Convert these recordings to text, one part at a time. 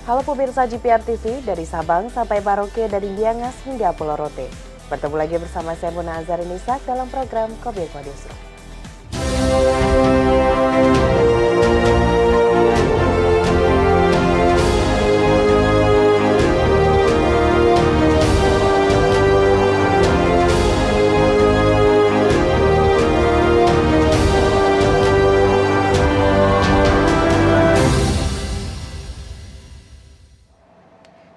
Halo pemirsa GPR TV, dari Sabang sampai Merauke, dari Miangas hingga Pulau Rote. Bertemu lagi bersama saya Muna Azharinisa dalam program Kobil Newsroom.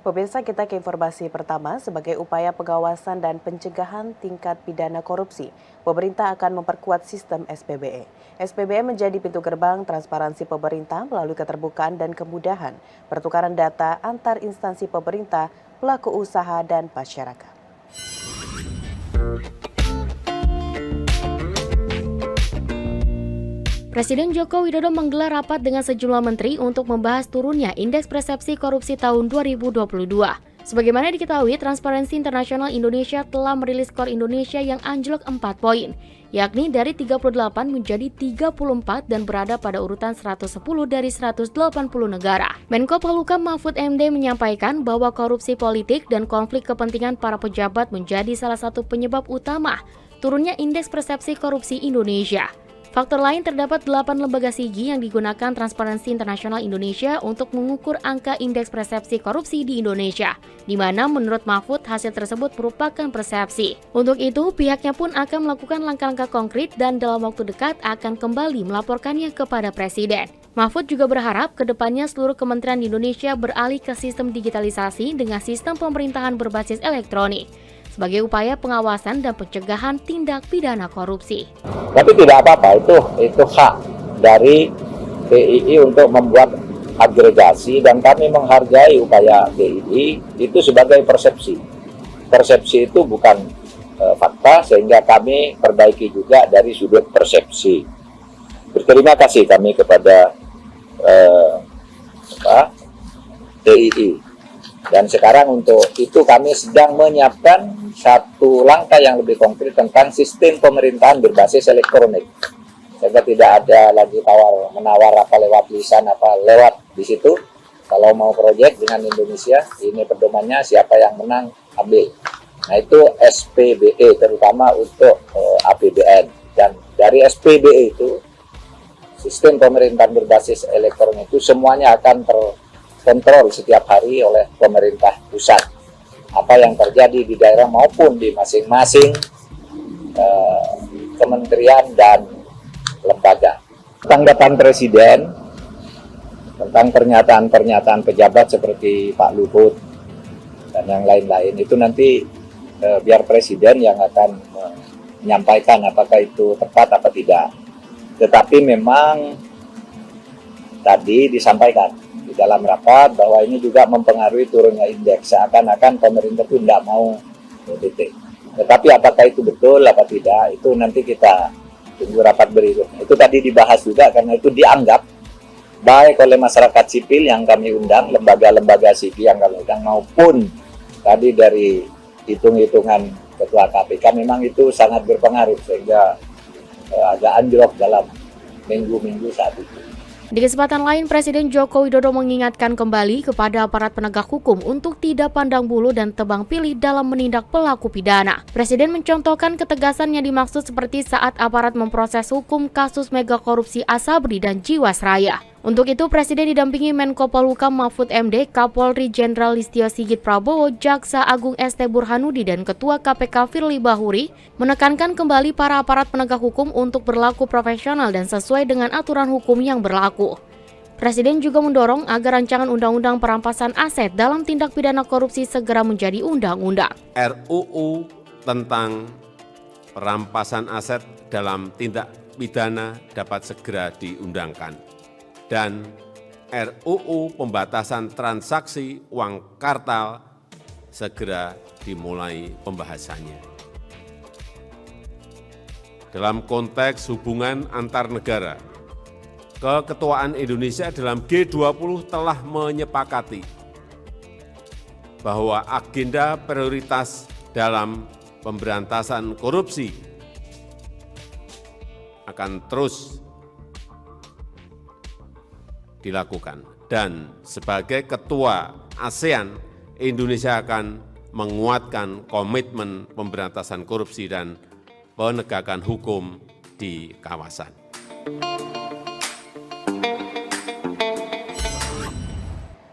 Pemirsa, kita ke informasi pertama. Sebagai upaya pengawasan dan pencegahan tingkat pidana korupsi, pemerintah akan memperkuat sistem SPBE. SPBE menjadi pintu gerbang transparansi pemerintah melalui keterbukaan dan kemudahan pertukaran data antar instansi pemerintah, pelaku usaha, dan masyarakat. Presiden Joko Widodo menggelar rapat dengan sejumlah menteri untuk membahas turunnya indeks persepsi korupsi tahun 2022. Sebagaimana diketahui, Transparansi Internasional Indonesia telah merilis skor Indonesia yang anjlok 4 poin, yakni dari 38 menjadi 34 dan berada pada urutan 110 dari 180 negara. Menko Polhukam Mahfud MD menyampaikan bahwa korupsi politik dan konflik kepentingan para pejabat menjadi salah satu penyebab utama turunnya indeks persepsi korupsi Indonesia. Faktor lain, terdapat 8 lembaga SIGI yang digunakan Transparansi Internasional Indonesia untuk mengukur angka indeks persepsi korupsi di Indonesia, di mana menurut Mahfud hasil tersebut merupakan persepsi. Untuk itu, pihaknya pun akan melakukan langkah-langkah konkret dan dalam waktu dekat akan kembali melaporkannya kepada Presiden. Mahfud juga berharap ke depannya seluruh kementerian di Indonesia beralih ke sistem digitalisasi dengan sistem pemerintahan berbasis elektronik, sebagai upaya pengawasan dan pencegahan tindak pidana korupsi. Tapi tidak apa-apa, itu hak dari TII untuk membuat agregasi, dan kami menghargai upaya TII itu sebagai persepsi. Persepsi itu bukan fakta, sehingga kami perbaiki juga dari sudut persepsi. Berterima kasih kami kepada TII. Dan sekarang untuk itu kami sedang menyiapkan satu langkah yang lebih konkret tentang sistem pemerintahan berbasis elektronik. Sehingga tidak ada lagi tawar-menawar apa lewat lisan apa lewat di situ. Kalau mau proyek dengan Indonesia, ini pedomannya siapa yang menang ambil. Nah itu SPBE terutama untuk APBN. Dan dari SPBE itu, sistem pemerintahan berbasis elektronik itu semuanya akan terkontrol setiap hari oleh pemerintah pusat. Apa yang terjadi di daerah maupun di masing-masing kementerian dan lembaga. Tanggapan Presiden tentang pernyataan-pernyataan pejabat seperti Pak Luhut dan yang lain-lain itu nanti biar Presiden yang akan menyampaikan apakah itu tepat apa tidak. Tetapi memang tadi disampaikan di dalam rapat bahwa ini juga mempengaruhi turunnya indeks, seakan-akan pemerintah itu tidak mau titik. Tetapi apakah itu betul apa tidak, itu nanti kita tunggu rapat berikutnya. Itu tadi dibahas juga karena itu dianggap baik oleh masyarakat sipil yang kami undang, lembaga-lembaga sipil yang kami undang, maupun tadi dari hitung-hitungan Ketua KPK, memang itu sangat berpengaruh sehingga agak anjlok dalam minggu-minggu saat itu. Di kesempatan lain, Presiden Joko Widodo mengingatkan kembali kepada aparat penegak hukum untuk tidak pandang bulu dan tebang pilih dalam menindak pelaku pidana. Presiden mencontohkan ketegasan yang dimaksud seperti saat aparat memproses hukum kasus mega korupsi Asabri dan Jiwasraya. Untuk itu, Presiden didampingi Menko Polhukam Mahfud MD, Kapolri Jenderal Listio Sigit Prabowo, Jaksa Agung ST Burhanuddin, dan Ketua KPK Firly Bahuri menekankan kembali para aparat penegak hukum untuk berlaku profesional dan sesuai dengan aturan hukum yang berlaku. Presiden juga mendorong agar rancangan undang-undang perampasan aset dalam tindak pidana korupsi segera menjadi undang-undang. RUU tentang perampasan aset dalam tindak pidana dapat segera diundangkan. Dan RUU pembatasan transaksi uang kartal segera dimulai pembahasannya. Dalam konteks hubungan antar negara, Keketuaan Indonesia dalam G20 telah menyepakati bahwa agenda prioritas dalam pemberantasan korupsi akan terus dilakukan. dan sebagai Ketua ASEAN, Indonesia akan menguatkan komitmen pemberantasan korupsi dan penegakan hukum di kawasan.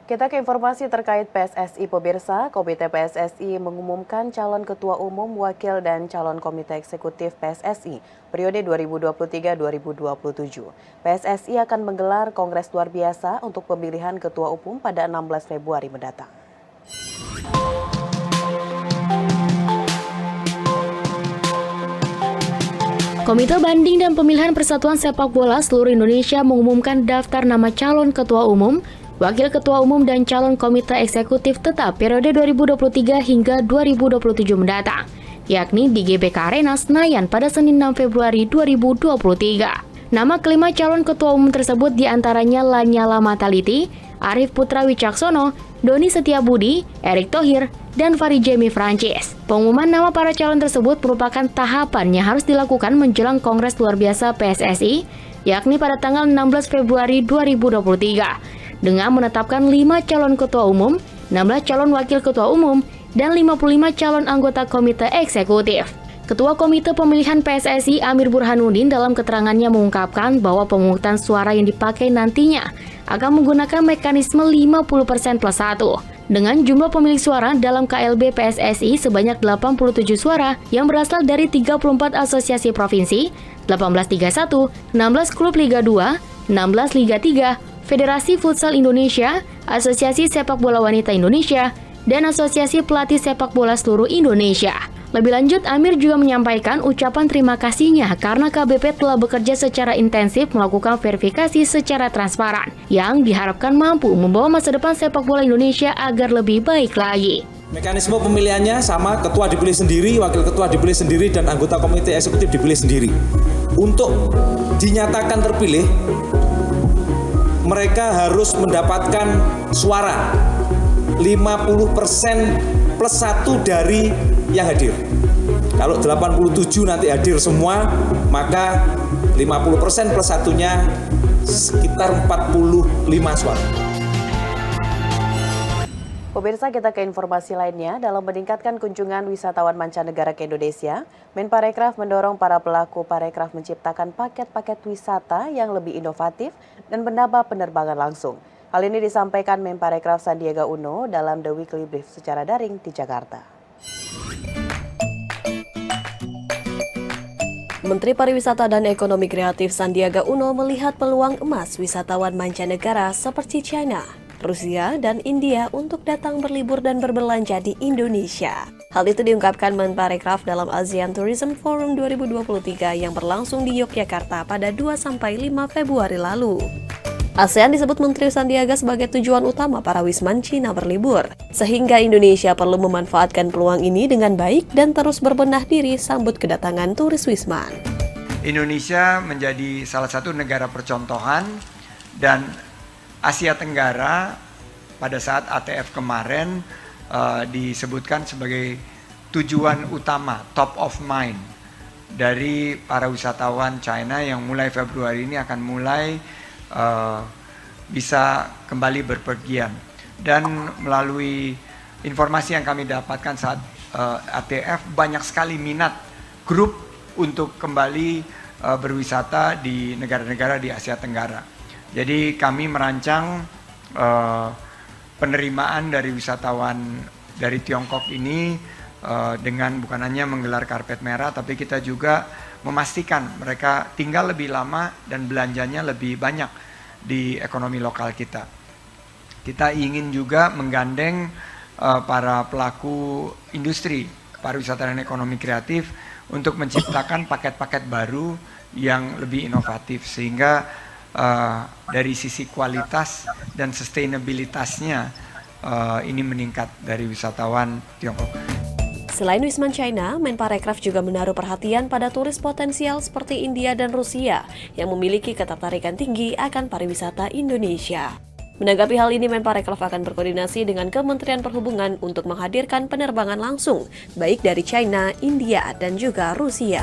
Kita ke informasi terkait PSSI pemirsa. Komite PSSI mengumumkan calon ketua umum, wakil, dan calon komite eksekutif PSSI periode 2023-2027. PSSI akan menggelar kongres luar biasa untuk pemilihan ketua umum pada 16 Februari mendatang. Komite Banding dan Pemilihan Persatuan Sepak Bola seluruh Indonesia mengumumkan daftar nama calon ketua umum, wakil ketua umum, dan calon komite eksekutif tetap periode 2023 hingga 2027 mendatang, yakni di GBK Arena Senayan pada Senin 6 Februari 2023. Nama kelima calon ketua umum tersebut diantaranya Lanyala Mataliti, Arif Putra Wicaksono, Doni Setiabudi, Erick Thohir, dan Farijemi Francis. Pengumuman nama para calon tersebut merupakan tahapan yang harus dilakukan menjelang Kongres Luar Biasa PSSI, yakni pada tanggal 16 Februari 2023, dengan menetapkan 5 calon ketua umum, 16 calon wakil ketua umum, dan 55 calon anggota komite eksekutif. Ketua Komite Pemilihan PSSI Amir Burhanuddin dalam keterangannya mengungkapkan bahwa pemungutan suara yang dipakai nantinya akan menggunakan mekanisme 50% plus 1 dengan jumlah pemilik suara dalam KLB PSSI sebanyak 87 suara yang berasal dari 34 asosiasi provinsi, 18 Liga 1, 16 klub Liga 2, 16 Liga 3, Federasi Futsal Indonesia, Asosiasi Sepak Bola Wanita Indonesia, dan Asosiasi Pelatih Sepak Bola Seluruh Indonesia. Lebih lanjut, Amir juga menyampaikan ucapan terima kasihnya karena KBP telah bekerja secara intensif melakukan verifikasi secara transparan yang diharapkan mampu membawa masa depan sepak bola Indonesia agar lebih baik lagi. Mekanisme pemilihannya sama, ketua dipilih sendiri, wakil ketua dipilih sendiri, dan anggota komite eksekutif dipilih sendiri. Untuk dinyatakan terpilih, mereka harus mendapatkan suara 50% plus 1 dari yang hadir. Kalau 87 nanti hadir semua, maka 50% plus 1-nya sekitar 45 suara. Pemirsa, kita ke informasi lainnya. Dalam meningkatkan kunjungan wisatawan mancanegara ke Indonesia, Menparekraf mendorong para pelaku parekraf menciptakan paket-paket wisata yang lebih inovatif dan menambah penerbangan langsung. Hal ini disampaikan Menparekraf Sandiaga Uno dalam The Weekly Brief secara daring di Jakarta. Menteri Pariwisata dan Ekonomi Kreatif Sandiaga Uno melihat peluang emas wisatawan mancanegara seperti China, Rusia, dan India untuk datang berlibur dan berbelanja di Indonesia. Hal itu diungkapkan Menparekraf dalam ASEAN Tourism Forum 2023 yang berlangsung di Yogyakarta pada 2-5 Februari lalu. ASEAN disebut Menteri Sandiaga sebagai tujuan utama para wisman Cina berlibur, sehingga Indonesia perlu memanfaatkan peluang ini dengan baik dan terus berbenah diri sambut kedatangan turis wisman. Indonesia menjadi salah satu negara percontohan dan Asia Tenggara pada saat ATF kemarin disebutkan sebagai tujuan utama, top of mind dari para wisatawan China yang mulai Februari ini akan mulai bisa kembali berpergian. Dan melalui informasi yang kami dapatkan saat ATF, banyak sekali minat grup untuk kembali berwisata di negara-negara di Asia Tenggara. Jadi kami merancang penerimaan dari wisatawan dari Tiongkok ini dengan bukan hanya menggelar karpet merah, tapi kita juga memastikan mereka tinggal lebih lama dan belanjanya lebih banyak di ekonomi lokal kita. Kita ingin juga menggandeng para pelaku industri pariwisata dan ekonomi kreatif untuk menciptakan paket-paket baru yang lebih inovatif, sehingga dari sisi kualitas dan sustainabilitasnya ini meningkat dari wisatawan Tiongkok. Selain wisman China, Menparekraf juga menaruh perhatian pada turis potensial seperti India dan Rusia yang memiliki ketertarikan tinggi akan pariwisata Indonesia. Menanggapi hal ini, Menparekraf akan berkoordinasi dengan Kementerian Perhubungan untuk menghadirkan penerbangan langsung, baik dari China, India, dan juga Rusia.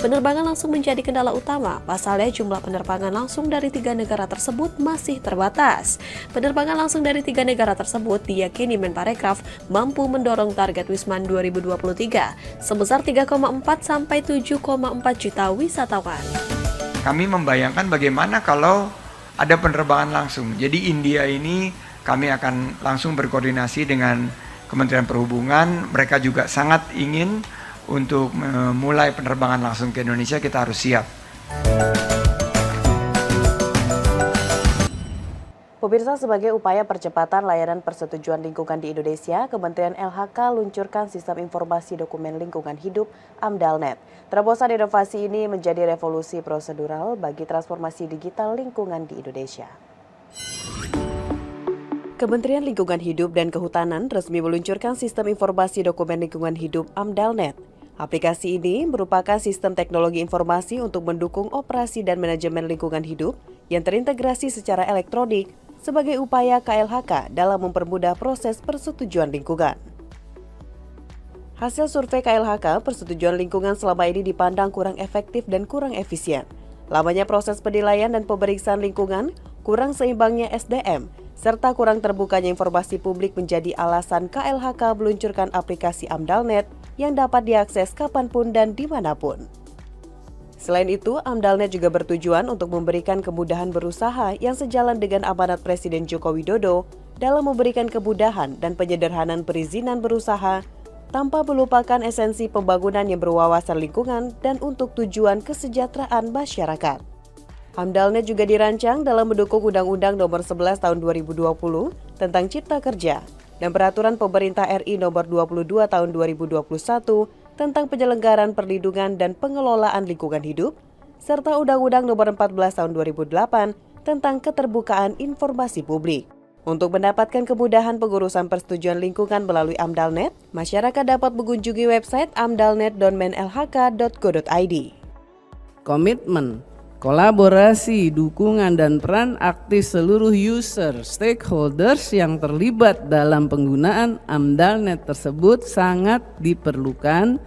Penerbangan langsung menjadi kendala utama, pasalnya jumlah penerbangan langsung dari 3 negara tersebut masih terbatas. Penerbangan langsung dari 3 negara tersebut diyakini Menparekraf mampu mendorong target Wisman 2023 sebesar 3,4 sampai 7,4 juta wisatawan. Kami membayangkan bagaimana kalau ada penerbangan langsung. Jadi India ini kami akan langsung berkoordinasi dengan Kementerian Perhubungan. Mereka juga sangat ingin untuk memulai penerbangan langsung ke Indonesia, kita harus siap. Pemirsa, sebagai upaya percepatan layanan persetujuan lingkungan di Indonesia, Kementerian LHK luncurkan Sistem Informasi Dokumen Lingkungan Hidup AMDALNet. Terobosan inovasi ini menjadi revolusi prosedural bagi transformasi digital lingkungan di Indonesia. Kementerian Lingkungan Hidup dan Kehutanan resmi meluncurkan Sistem Informasi Dokumen Lingkungan Hidup AMDALNet. Aplikasi ini merupakan sistem teknologi informasi untuk mendukung operasi dan manajemen lingkungan hidup yang terintegrasi secara elektronik sebagai upaya KLHK dalam mempermudah proses persetujuan lingkungan. Hasil survei KLHK, persetujuan lingkungan selama ini dipandang kurang efektif dan kurang efisien. Lamanya proses penilaian dan pemeriksaan lingkungan, kurang seimbangnya SDM, serta kurang terbukanya informasi publik menjadi alasan KLHK meluncurkan aplikasi AMDALNet yang dapat diakses kapanpun dan dimanapun. Selain itu, AMDALNet juga bertujuan untuk memberikan kemudahan berusaha yang sejalan dengan amanat Presiden Joko Widodo dalam memberikan kemudahan dan penyederhanaan perizinan berusaha tanpa melupakan esensi pembangunan yang berwawasan lingkungan dan untuk tujuan kesejahteraan masyarakat. AMDALNet juga dirancang dalam mendukung Undang-Undang Nomor 11 Tahun 2020 tentang Cipta Kerja dan Peraturan Pemerintah RI Nomor 22 Tahun 2021 tentang penyelenggaraan perlindungan dan pengelolaan lingkungan hidup, serta Undang-Undang Nomor 14 Tahun 2008 tentang keterbukaan informasi publik. Untuk mendapatkan kemudahan pengurusan persetujuan lingkungan melalui AMDALNet, masyarakat dapat mengunjungi website amdalnet.menlhk.go.id. Komitmen, kolaborasi, dukungan, dan peran aktif seluruh user, stakeholders yang terlibat dalam penggunaan AMDALNet tersebut sangat diperlukan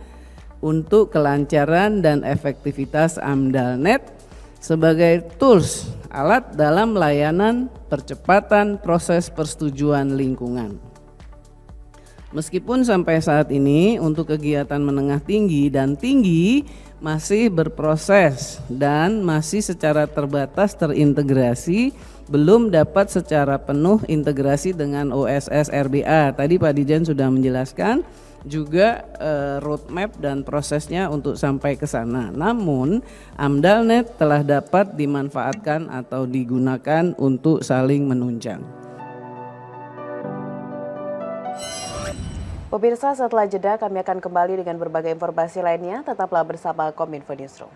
untuk kelancaran dan efektivitas AMDALNet sebagai tools, alat dalam layanan percepatan proses persetujuan lingkungan. Meskipun sampai saat ini untuk kegiatan menengah tinggi dan tinggi masih berproses dan masih secara terbatas terintegrasi, belum dapat secara penuh integrasi dengan OSS RBA. Tadi Pak Dijen sudah menjelaskan juga roadmap dan prosesnya untuk sampai ke sana. Namun AMDALNet telah dapat dimanfaatkan atau digunakan untuk saling menunjang. Pemirsa, setelah jeda kami akan kembali dengan berbagai informasi lainnya. Tetaplah bersama Kominfo Newsroom.